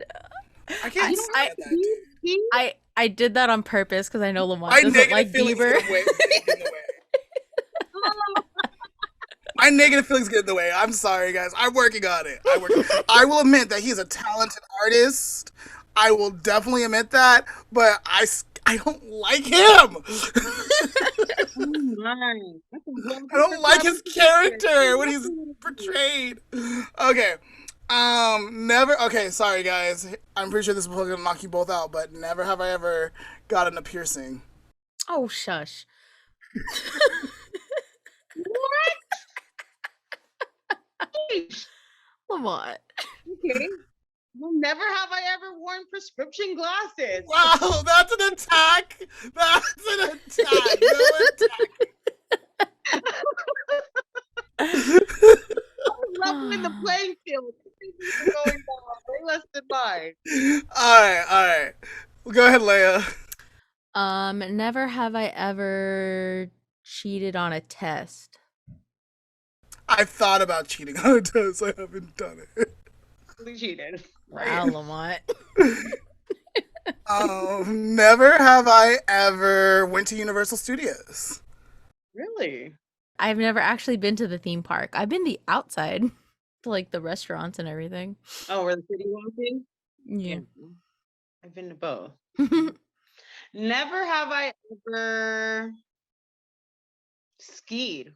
I can't You say don't that, dude. He- I did that on purpose because I know Lamont My doesn't negative like feelings Bieber. get in the way. My negative feelings get in the way. I'm sorry, guys. I'm working on it. I will admit that he's a talented artist. I will definitely admit that, but I don't like him. Oh my. That's a whole I don't different like his conversation. character when he's portrayed. Okay. Never. Okay, sorry guys. I'm pretty sure this is probably gonna knock you both out, but never have I ever gotten a piercing. Oh, shush. What? Lamont. Okay. Well, never have I ever worn prescription glasses. Wow, that's an attack. That's an attack. No attack. Leveling the playing field. Things are going down way less than mine. All right. Go ahead, Leah. Never have I ever cheated on a test. I've thought about cheating on a test. I haven't done it. We cheated. Wow, Lamont. Never have I ever went to Universal Studios. Really? I've never actually been to the theme park. I've been the outside to like the restaurants and everything. Oh, where the city walking? Yeah. I've been to both. Never have I ever skied.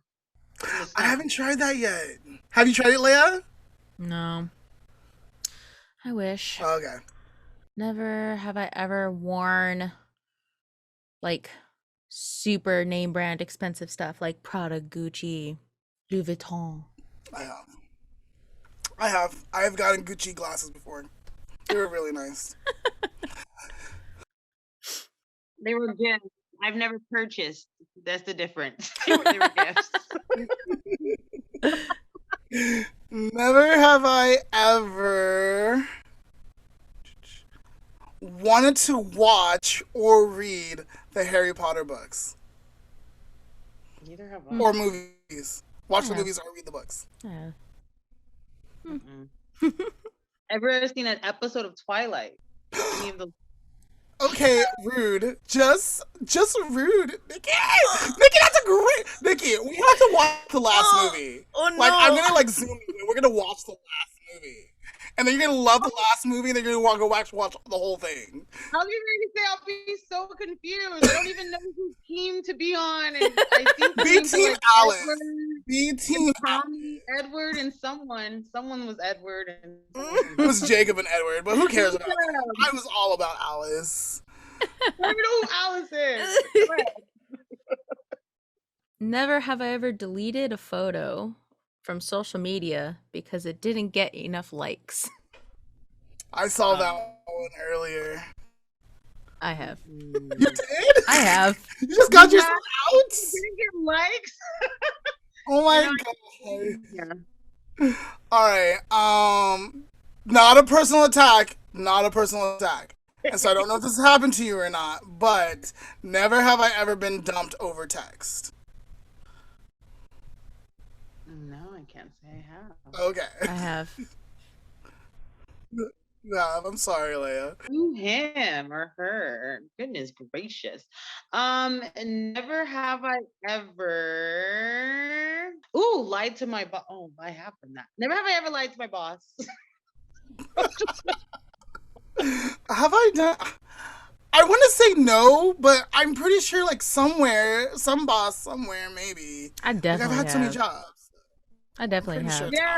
I haven't tried that yet. Have you tried it, Leah? No. I wish. Okay. Never have I ever worn like super name brand expensive stuff like Prada, Gucci, Louis Vuitton. I have. I have gotten Gucci glasses before. They were really nice. They were gifts. I've never purchased. That's the difference. They were gifts. Never have I ever wanted to watch or read the Harry Potter books. Neither have I. Or movies. Watch the Yeah. movies or read the books. Yeah. Ever seen an episode of Twilight? Any of those? Okay, rude. Just rude. Nikki, that's a great... Nikki, we have to watch the last movie. Oh no. Like, I'm gonna like zoom in. We're gonna watch the last movie. And then you're gonna love the last movie, and then you're gonna want to go watch the whole thing. I was ready to say I'll be so confused. I don't even know whose team to be on. And I think Be names are Team like Alice. Edward, Be Team Tommy, Edward, and someone. Someone was Edward, and It was Jacob and Edward, but who cares about that? I was all about Alice. I don't know who Alice is. Never have I ever deleted a photo from social media because it didn't get enough likes. I saw that one earlier. I have. You did? I have. You just got yourself out? Didn't get likes. Oh my god. Yeah. All right. Not a personal attack. Not a personal attack. And so I don't know if this has happened to you or not, but never have I ever been dumped over text. No, I can't say I have. Okay. I have. Yeah, I'm sorry, Leah. Who, him or her? Goodness gracious. Never have I ever lied to my boss. Oh, I have done that. Never have I ever lied to my boss. Have I done? I want to say no, but I'm pretty sure like somewhere, some boss somewhere, maybe. I Like, definitely I've had so many have. jobs. I definitely pretty have. sure. Yeah,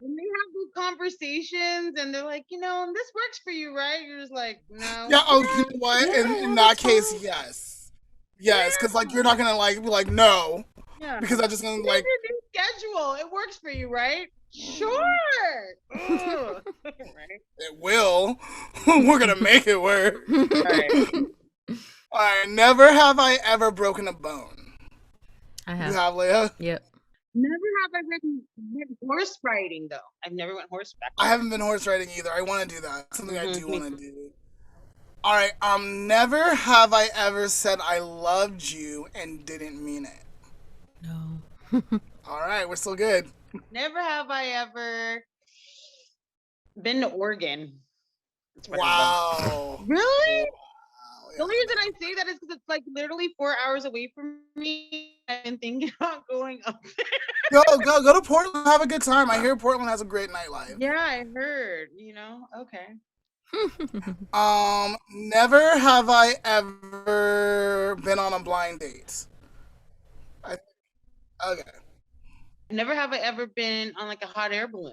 when they have those conversations and they're like, this works for you, right? You're just like, no. Yeah. Oh, you know what? Yeah, In that that's case, fine. yes. Yes, because like you're not gonna like be like no, Yeah. because I'm just gonna It's like your new schedule. It works for you, right? Sure. Ugh. Right. it will. We're gonna make it work. Right. All right. Never have I ever broken a bone. I You have. have, Leah? Yep. Never have I ridden horse riding though. I've never went horseback. I haven't been horse riding either. I want to do that. Something I do Mhm, me want to do. All right. Never have I ever said I loved you and didn't mean it. No. All right, we're still good. Never have I ever been to Oregon. It's fucking Wow. dumb. Really? Wow, The only reason I say that is because it's like literally 4 hours away from me. I've been thinking about going up there. Go to Portland. Have a good time. I hear Portland has a great nightlife. Yeah, I heard. Okay. Never have I ever been on a blind date. Okay. Never have I ever been on like a hot air balloon.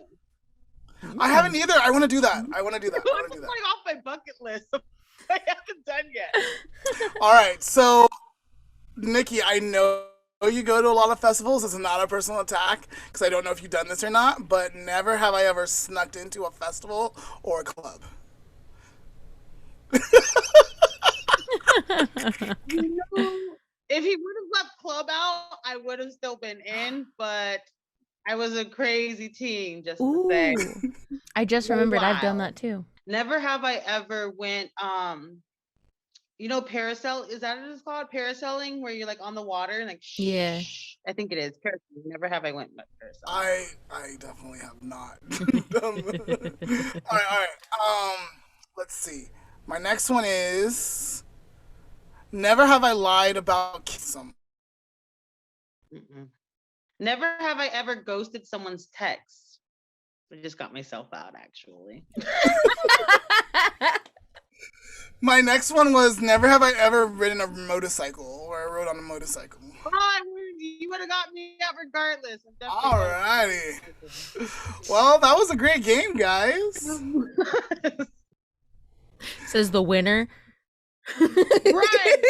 I haven't either. I want to do that. I want to do that. I want It's to do like that. off my bucket list. I haven't done yet. All right. So, Nikki, I know you go to a lot of festivals. It's not a personal attack because I don't know if you've done this or not, but never have I ever snuck into a festival or a club. You know, if he would have left club out, I would have still been in, but I was a crazy teen, just to say. Ooh. I just For a remembered I've done while. that too. Never have I ever went parasail, is that what it's called? Parasailing, where you're like on the water and like Yeah. shh. I think it is. Parasailing. Never have I went parasailing. I definitely have not. All right. Let's see. My next one is never have I lied about kissing. Mm-mm. Never have I ever ghosted someone's text. I just got myself out, actually. My next one was never have I ever ridden a motorcycle or I rode on a motorcycle. Oh, you would have got me out regardless. Alrighty. Well, that was a great game, guys. Says the winner. Right.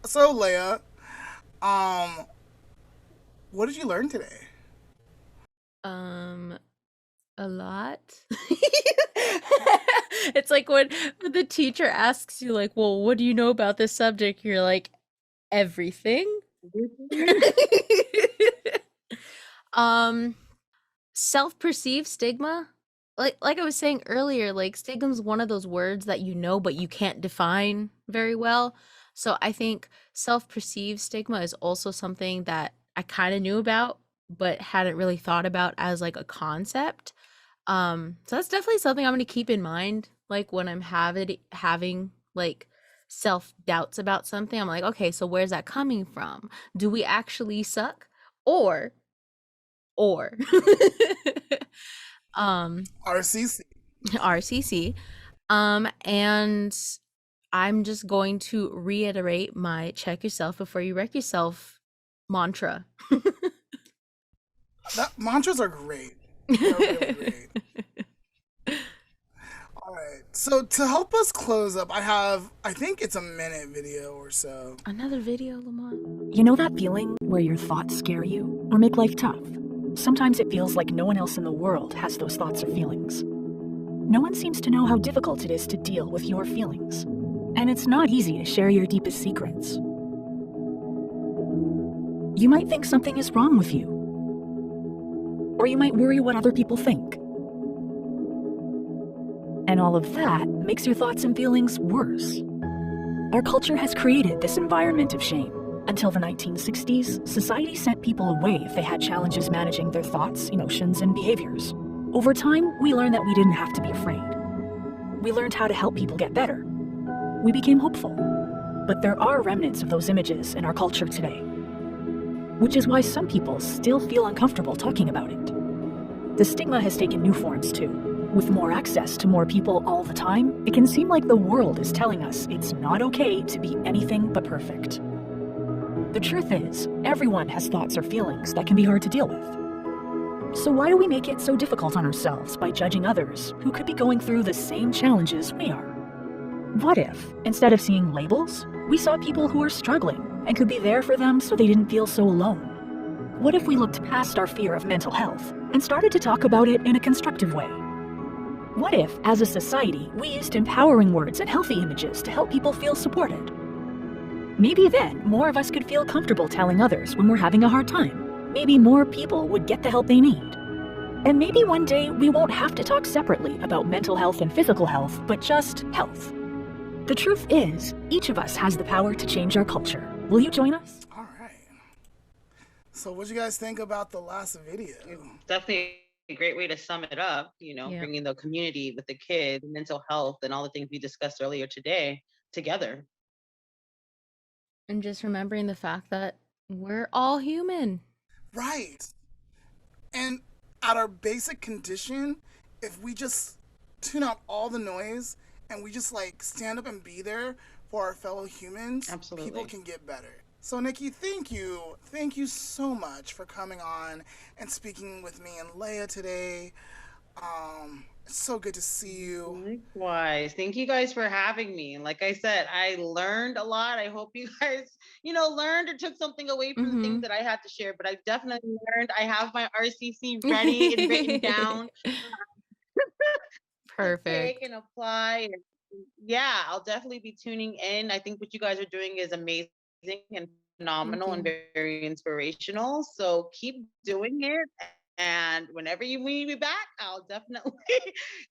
So, Leah, what did you learn today? A lot. It's like when the teacher asks you, like, well, what do you know about this subject? You're like, everything. Self-perceived stigma. Like I was saying earlier, like stigma's one of those words that you know but you can't define very well. So I think self-perceived stigma is also something that I kind of knew about but hadn't really thought about as like a concept. So that's definitely something I'm going to keep in mind like when I'm having like self-doubts about something. I'm like, okay, so where's that coming from? Do we actually suck? Or RCC. RCC. And I'm just going to reiterate my check yourself before you wreck yourself mantra. Mantras are great. They're really great. All right. So to help us close up, I think it's a minute video or so. Another video, Lamont. You know that feeling where your thoughts scare you or make life tough? Sometimes it feels like no one else in the world has those thoughts or feelings. No one seems to know how difficult it is to deal with your feelings. And it's not easy to share your deepest secrets. You might think something is wrong with you. Or you might worry what other people think. And all of that makes your thoughts and feelings worse. Our culture has created this environment of shame. Until the 1960s, society sent people away if they had challenges managing their thoughts, emotions, and behaviors. Over time, we learned that we didn't have to be afraid. We learned how to help people get better. We became hopeful. But there are remnants of those images in our culture today, which is why some people still feel uncomfortable talking about it. The stigma has taken new forms too. With more access to more people all the time, it can seem like the world is telling us it's not okay to be anything but perfect. The truth is, everyone has thoughts or feelings that can be hard to deal with. So why do we make it so difficult on ourselves by judging others who could be going through the same challenges we are? What if, instead of seeing labels, we saw people who are struggling and could be there for them so they didn't feel so alone? What if we looked past our fear of mental health and started to talk about it in a constructive way? What if, as a society, we used empowering words and healthy images to help people feel supported? Maybe then more of us could feel comfortable telling others when we're having a hard time. Maybe more people would get the help they need. And maybe one day we won't have to talk separately about mental health and physical health, but just health. The truth is, each of us has the power to change our culture. Will you join us? All right. So what do you guys think about the last video? Definitely a great way to sum it up, Yeah. bringing the community with the kids, mental health, and all the things we discussed earlier today together. And just remembering the fact that we're all human. Right. And at our basic condition, if we just tune out all the noise and we just like stand up and be there for our fellow humans, Absolutely. people can get better. So Nikkey, thank you. Thank you so much for coming on and speaking with me and Leah today. It's so good to see you. Likewise. Thank you guys for having me. Like I said, I learned a lot. I hope you guys, learned or took something away from the things Mm-hmm. that I had to share, but I definitely learned. I have my RCC ready and written down to take Perfect. and apply. And yeah, I'll definitely be tuning in. I think what you guys are doing is amazing and Thank phenomenal and you. very inspirational. So keep doing it. And whenever you need me back, I'll definitely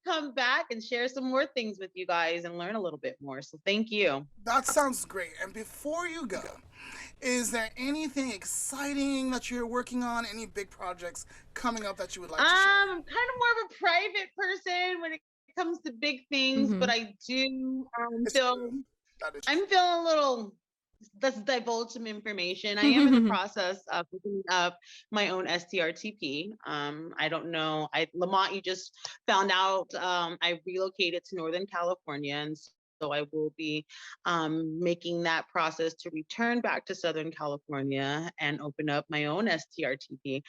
come back and share some more things with you guys and learn a little bit more. So thank you. That sounds great. And before you go, is there anything exciting that you're working on? Any big projects coming up that you would like to share? I'm kind of more of a private person when it comes to big things, but Mm-hmm. I do It's feel true. That is true. I'm feeling a little. Let's divulge some information. I am in the process of picking up my own STRTP. I don't know. Lamont, you just found out I relocated to Northern California, and so I will be making that process to return back to Southern California and open up my own STRTP.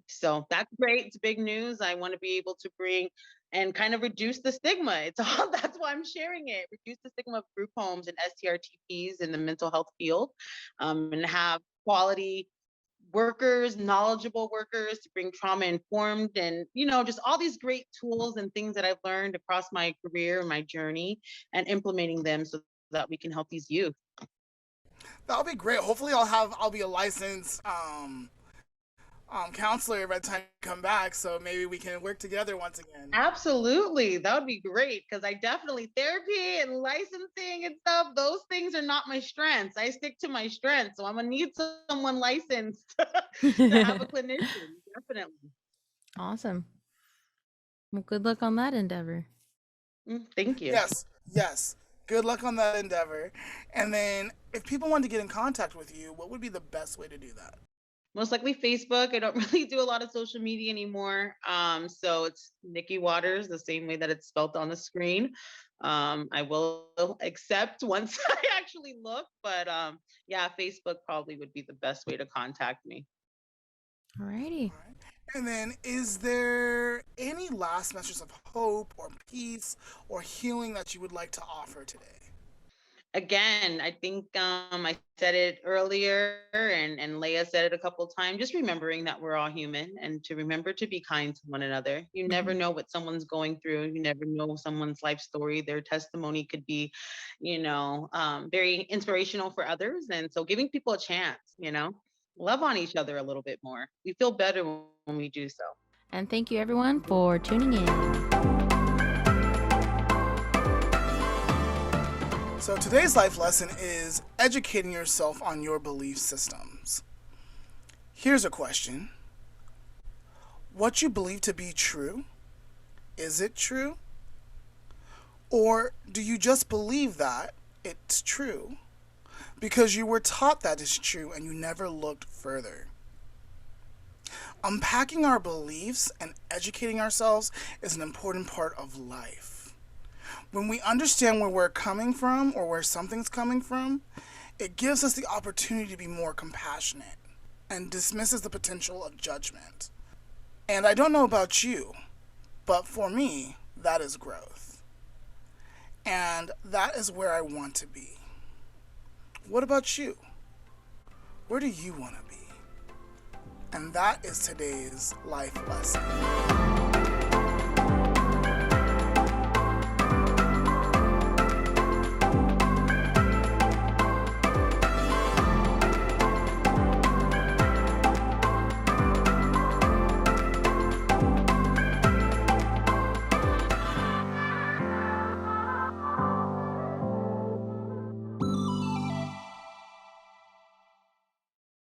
So that's great. It's big news. I want to be able to bring and kind of reduce the stigma. It's all that's why I'm sharing it. Reduce the stigma of group homes and STRTPs in the mental health field, and have quality workers, knowledgeable workers to bring trauma informed and just all these great tools and things that I've learned across my career and my journey and implementing them so that we can help these youth. That'll be great. Hopefully, I'll be a licensed counselor by the time you come back, so maybe we can work together once again. Absolutely. That would be great because I definitely therapy and licensing and stuff, those things are not my strengths. I stick to my strengths. So I'm gonna need someone licensed to have a clinician. Definitely. Awesome. Well, good luck on that endeavor. Thank you. Yes, yes. Good luck on that endeavor. And then, if people want to get in contact with you, what would be the best way to do that? Most likely Facebook. I don't really do a lot of social media anymore. So it's Nikkey Watters, the same way that it's spelled on the screen. I will accept once I actually look, but yeah, Facebook probably would be the best way to contact me. Alrighty. All right. And then, is there any last messages of hope or peace or healing that you would like to offer today? Again, I think I said it earlier, and Leah said it a couple of times, just remembering that we're all human and to remember to be kind to one another. You never Mm-hmm. know what someone's going through. You never know someone's life story. Their testimony could be, very inspirational for others. And so giving people a chance, love on each other a little bit more. We feel better when we do so. And thank you everyone for tuning in. So, today's life lesson is educating yourself on your belief systems. Here's a question: what you believe to be true, is it true? Or do you just believe that it's true because you were taught that it's true and you never looked further? Unpacking our beliefs and educating ourselves is an important part of life. When we understand where we're coming from or where something's coming from, it gives us the opportunity to be more compassionate and dismisses the potential of judgment. And I don't know about you, but for me, that is growth. And that is where I want to be. What about you? Where do you want to be? And that is today's life lesson.